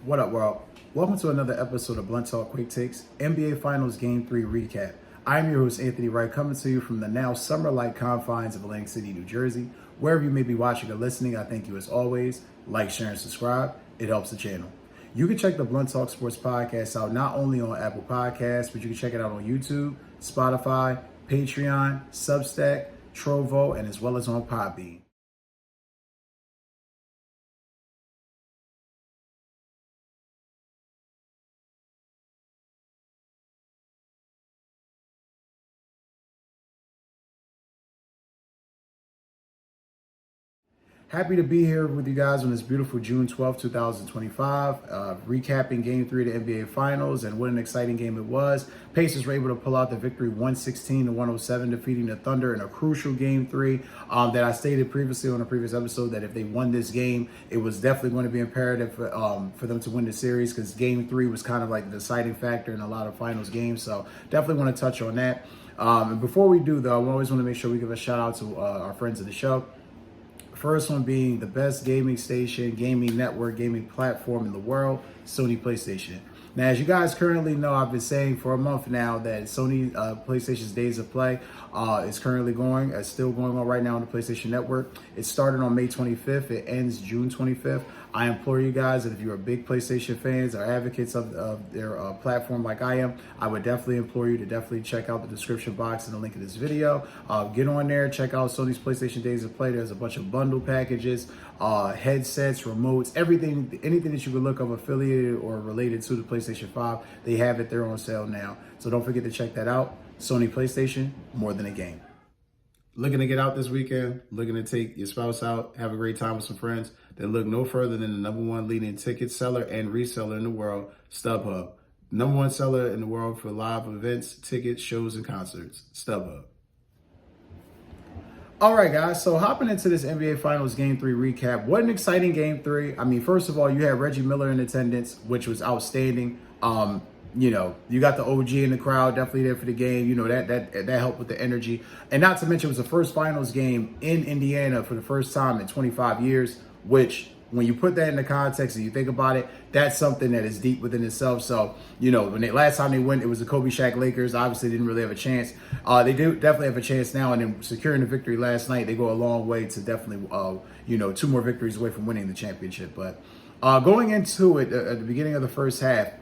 What up, world? Welcome to another episode of Blunt Talk Quick Takes, NBA Finals Game 3 recap. I'm your host, Anthony Wright, coming to you from the now summer-like confines of Atlantic City, New Jersey. Wherever you may be watching or listening, I thank you as always. Like, share, and subscribe. It helps the channel. You can check the Blunt Talk Sports Podcast out not only on Apple Podcasts, but you can check it out on YouTube, Spotify, Patreon, Substack, Trovo, and as well as on Podbean. Happy to be here with you guys on this beautiful June 12th, 2025, recapping Game 3 of the NBA Finals, and what an exciting game it was. Pacers were able to pull out the victory 116-107, defeating the Thunder in a crucial Game 3 that I stated previously on a previous episode that if they won this game, it was definitely going to be imperative for them to win the series, because Game 3 was kind of like the deciding factor in a lot of finals games, so definitely want to touch on that. And before we do, though, I always want to make sure we give a shout out to our friends of the show. First one being the best gaming station, gaming network, gaming platform in the world, Sony PlayStation. Now, as you guys currently know, I've been saying for a month now that Sony PlayStation's Days of Play is currently still going on right now on the PlayStation Network. It started on May 25th. It ends June 25th. I implore you guys that if you're big PlayStation fans or advocates of their platform like I am, I would definitely implore you to definitely check out the description box and the link of this video. Get on there, check out Sony's PlayStation Days of Play. There's a bunch of bundle packages, headsets, remotes, anything that you could look up affiliated or related to the PlayStation 5. They have it there on sale now. So don't forget to check that out. Sony PlayStation, more than a game. Looking to get out this weekend, looking to take your spouse out, have a great time with some friends, then look no further than the #1 leading ticket seller and reseller in the world, StubHub. #1 seller in the world for live events, tickets, shows, and concerts, StubHub. All right, guys, so hopping into this NBA Finals Game 3 recap. What an exciting Game 3. I mean, first of all, you had Reggie Miller in attendance, which was outstanding. You got the OG in the crowd, definitely there for the game. That helped with the energy. And not to mention, it was the first finals game in Indiana for the first time in 25 years, which when you put that into context and you think about it, that's something that is deep within itself. So, last time they went, it was the Kobe Shaq Lakers. Obviously, didn't really have a chance. They do definitely have a chance now. And then securing the victory last night, they go a long way to definitely, 2 more victories away from winning the championship. But going into it at the beginning of the first half,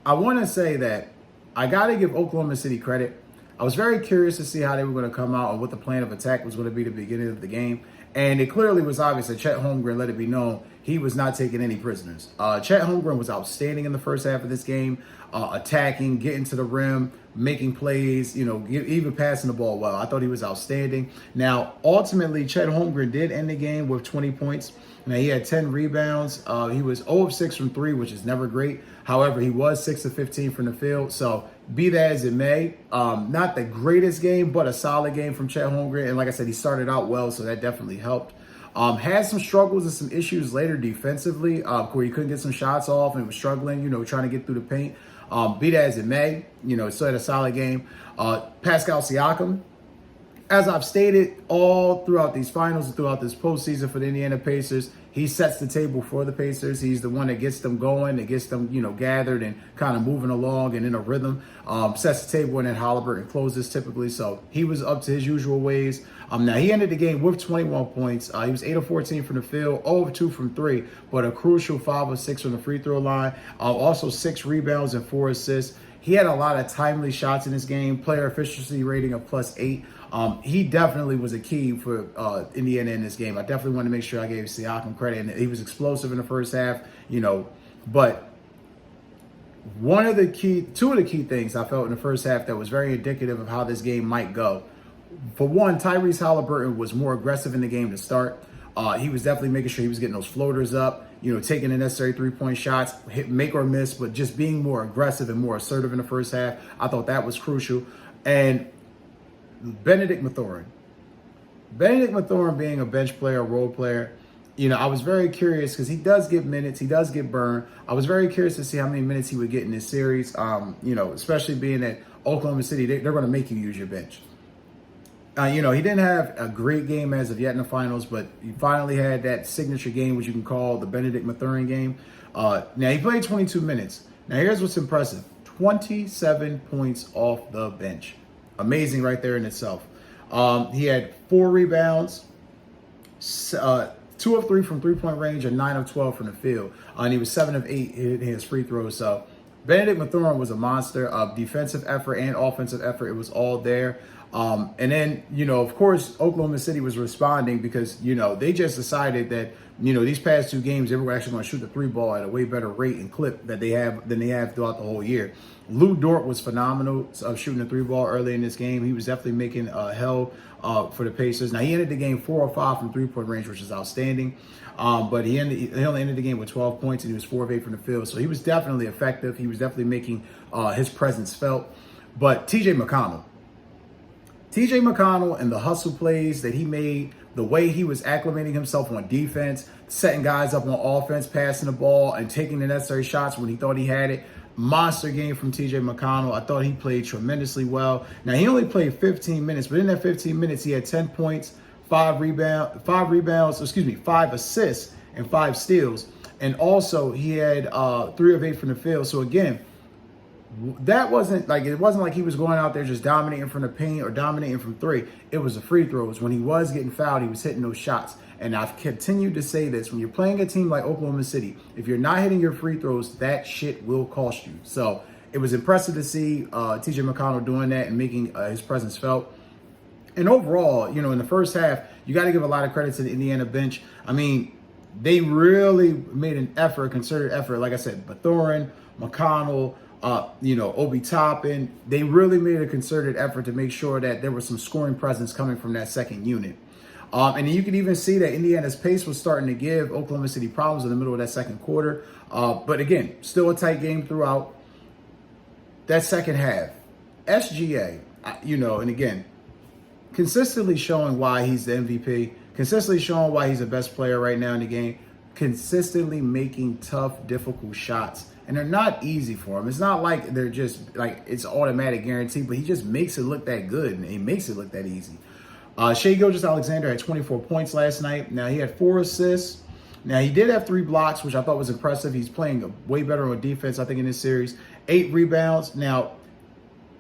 I want to say that I got to give Oklahoma City credit. I was very curious to see how they were going to come out and what the plan of attack was going to be at the beginning of the game. And it clearly was obvious that Chetholmgren let it be known he was not taking any prisoners. Chetholmgren was outstanding in the first half of this game, attacking, getting to the rim, making plays, even passing the ball well. I thought he was outstanding. Now, ultimately, Chetholmgren did end the game with 20 points. Now, he had 10 rebounds. He was 0 of 6 from 3, which is never great. However, he was 6 of 15 from the field. So be that as it may, not the greatest game, but a solid game from Chetholmgren. And like I said, he started out well, so that definitely helped. Had some struggles and some issues later defensively, where he couldn't get some shots off and was struggling, trying to get through the paint. Be that as it may, still had a solid game. Pascal Siakam, as I've stated all throughout these finals and throughout this postseason for the Indiana Pacers, he sets the table for the Pacers. He's the one that gets them going, that gets them, gathered and kind of moving along and in a rhythm. Sets the table and then Halliburton closes typically. So he was up to his usual ways. Now he ended the game with 21 points. He was 8 of 14 from the field, 0 of 2 from 3, but a crucial 5 of 6 from the free throw line. Also 6 rebounds and 4 assists. He had a lot of timely shots in this game, player efficiency rating of +8. He definitely was a key for Indiana in this game. I definitely want to make sure I gave Siakam credit. And he was explosive in the first half, but two of the key things I felt in the first half that was very indicative of how this game might go. For one, Tyresehaliburton was more aggressive in the game to start. He was definitely making sure he was getting those floaters up, taking the necessary 3-point shots, make or miss, but just being more aggressive and more assertive in the first half. I thought that was crucial. And Benedictmathurin being a bench player, a role player, I was very curious because he does get minutes, he does get burned. I was very curious to see how many minutes he would get in this series, especially being at Oklahoma City, they're going to make you use your bench. He didn't have a great game as of yet in the finals, but he finally had that signature game, which you can call the Benedictmathurin game. Now, he played 22 minutes. Now, here's what's impressive. 27 points off the bench. Amazing right there in itself. He had 4 rebounds, 2 of 3 from three-point range, and 9 of 12 from the field. And he was 7 of 8 hitting his free throws. So benedictmathurin was a monster of defensive effort and offensive effort. It was all there. And then, of course, Oklahoma City was responding because, they just decided that, these past 2 games, they were actually going to shoot the 3 ball at a way better rate and clip than they have throughout the whole year. Lou Dort was phenomenal of shooting the 3 ball early in this game. He was definitely making hell for the Pacers. Now, he ended the game 4 of 5 from three-point range, which is outstanding. But he only ended the game with 12 points, and he was 4 of 8 from the field. So he was definitely effective. He was definitely making his presence felt. But TjMcconnell and the hustle plays that he made, the way he was acclimating himself on defense, setting guys up on offense, passing the ball, and taking the necessary shots when he thought he had it. Monster game from TjMcconnell. I thought he played tremendously well. Now, he only played 15 minutes, but in that 15 minutes, he had 10 points, 5 assists, and 5 steals. And also, he had 3 of 8 from the field. So, again, it wasn't like he was going out there just dominating from the paint or dominating from 3. It was the free throws. When he was getting fouled, he was hitting those shots. And I've continued to say this, when you're playing a team like Oklahoma City, if you're not hitting your free throws, that shit will cost you. So it was impressive to see TjMcconnell doing that and making his presence felt. And overall, in the first half, you got to give a lot of credit to the Indiana bench. I mean, they really made an effort, a concerted effort. Like I said, Mathurin, McConnell, obitoppin, they really made a concerted effort to make sure that there was some scoring presence coming from that second unit. And you can even see that Indiana's pace was starting to give Oklahoma City problems in the middle of that second quarter. But again, still a tight game throughout. That second half, SGA, and again, consistently showing why he's the MVP, consistently showing why he's the best player right now in the game, consistently making tough, difficult shots. And they're not easy for him. It's not like they're just like it's automatic guarantee, but he just makes it look that good and he makes it look that easy. Shaigilgeousalexander had 24 points last night. Now, he had 4 assists. Now, he did have 3 blocks, which I thought was impressive. He's playing way better on defense, I think, in this series. 8 rebounds. Now,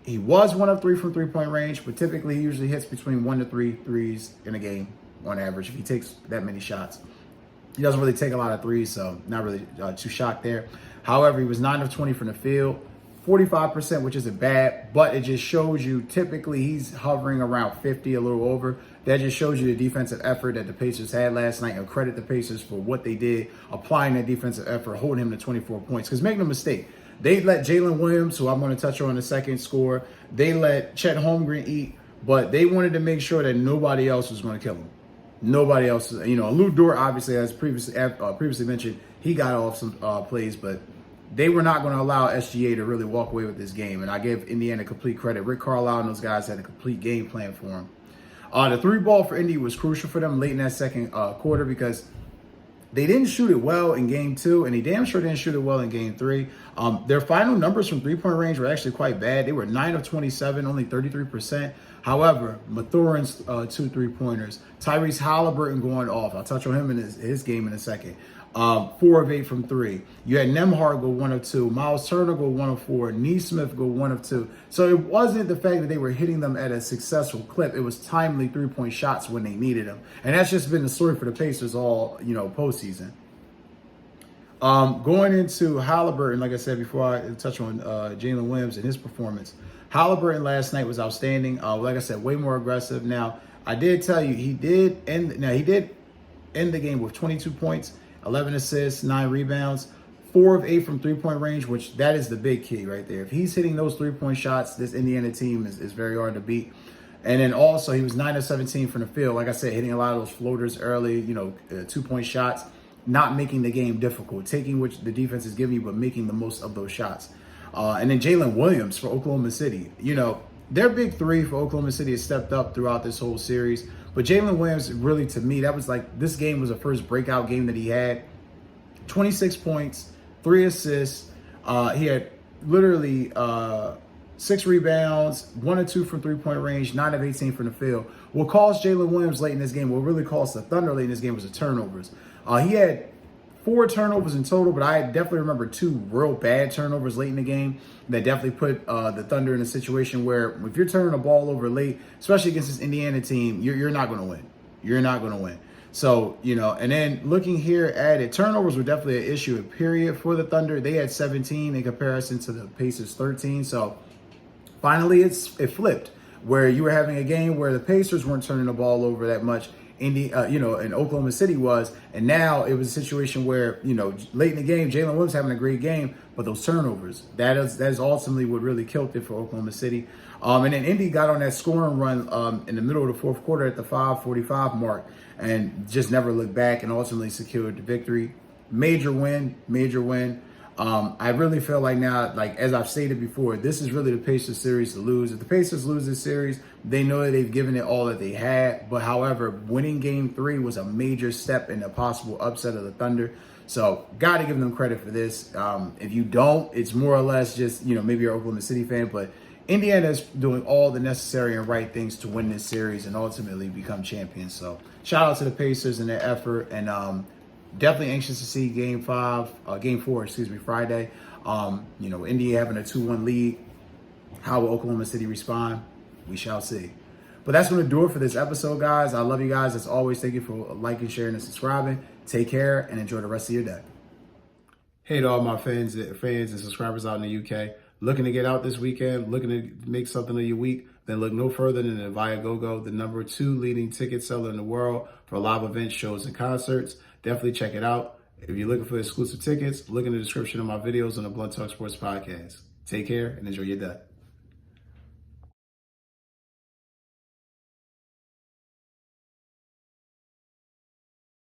he was 1 of 3 from three-point range, but typically he usually hits between 1 to 3 threes in a game on average if he takes that many shots. He doesn't really take a lot of threes, so not really too shocked there. However, he was 9 of 20 from the field. 45%, which isn't bad, but it just shows you typically he's hovering around 50, a little over. That just shows you the defensive effort that the Pacers had last night, and credit the Pacers for what they did, applying that defensive effort, holding him to 24 points. Because make no mistake, they let Jalenwilliams, who I'm going to touch on in a second, score. They let Chetholmgren eat, but they wanted to make sure that nobody else was going to kill him. Nobody else, Lou Dort, obviously, as previously mentioned, he got off some plays, but they were not going to allow SGA to really walk away with this game. And I give Indiana complete credit. Rick Carlisle and those guys had a complete game plan for him. The 3 ball for Indy was crucial for them late in that second quarter because they didn't shoot it well in game 2, and they damn sure didn't shoot it well in game 3. Their final numbers from three-point range were actually quite bad. They were 9 of 27, only 33%. However, Mathurin's 2 3-pointers, Tyresehaliburton going off. I'll touch on him in his game in a second. 4 of 8 from 3. You had Nembhard go 1 of 2. Miles Turner go 1 of 4. Nesmith go 1 of 2. So it wasn't the fact that they were hitting them at a successful clip. It was timely 3-point shots when they needed them. And that's just been the story for the Pacers all, postseason. Going into Haliburton, like I said before, I touch on Jalenwilliams and his performance. Haliburton last night was outstanding. Like I said, way more aggressive. Now, I did tell you he did end the game with 22 points, 11 assists, 9 rebounds, 4 of 8 from three-point range, which that is the big key right there. If he's hitting those 3-point shots, this Indiana team is very hard to beat. And then also he was 9 of 17 from the field. Like I said, hitting a lot of those floaters early, 2-point shots, not making the game difficult, taking which the defense is giving you, but making the most of those shots. And then Jalenwilliams for Oklahoma City. Their big 3 for Oklahoma City has stepped up throughout this whole series. But Jalenwilliams, really, to me, that was like, this game was the first breakout game that he had. 26 points, 3 assists. He had literally 6 rebounds, 1 or 2 from three-point range, 9 of 18 from the field. What caused Jalenwilliams late in this game, what really caused the Thunder late in this game was the turnovers. He had 4 turnovers in total, but I definitely remember 2 real bad turnovers late in the game that definitely put the Thunder in a situation where if you're turning the ball over late, especially against this Indiana team, you're not going to win. You're not going to win. So, and then looking here at it, turnovers were definitely an issue, period, for the Thunder. They had 17 in comparison to the Pacers 13. So finally it flipped, where you were having a game where the Pacers weren't turning the ball over that much. And Oklahoma City was, and now it was a situation where, late in the game, Jalenwilliams having a great game, but those turnovers, that is ultimately what really killed it for Oklahoma City. And then Indy got on that scoring run in the middle of the fourth quarter at the 5:45 mark and just never looked back and ultimately secured the victory. Major win. I really feel like now, like as I've stated before, this is really the Pacers series to lose. If the Pacers lose this series, they know that they've given it all that they had. But however, winning game 3 was a major step in the possible upset of the Thunder. So got to give them credit for this. If you don't, it's more or less just, maybe you're an Oklahoma City fan, but Indiana's doing all the necessary and right things to win this series and ultimately become champions. So shout out to the Pacers and their effort, and definitely anxious to see game 4, Friday. Indy having a 2-1 lead. How will Oklahoma City respond? We shall see. But that's going to do it for this episode, guys. I love you guys. As always, thank you for liking, sharing, and subscribing. Take care and enjoy the rest of your day. Hey to all my fans and subscribers out in the UK. Looking to get out this weekend, looking to make something of your week, then look no further than the Viagogo, the #2 leading ticket seller in the world for live events, shows, and concerts. Definitely check it out. If you're looking for exclusive tickets, look in the description of my videos on the Blunt Talk Sports Podcast. Take care and enjoy your day.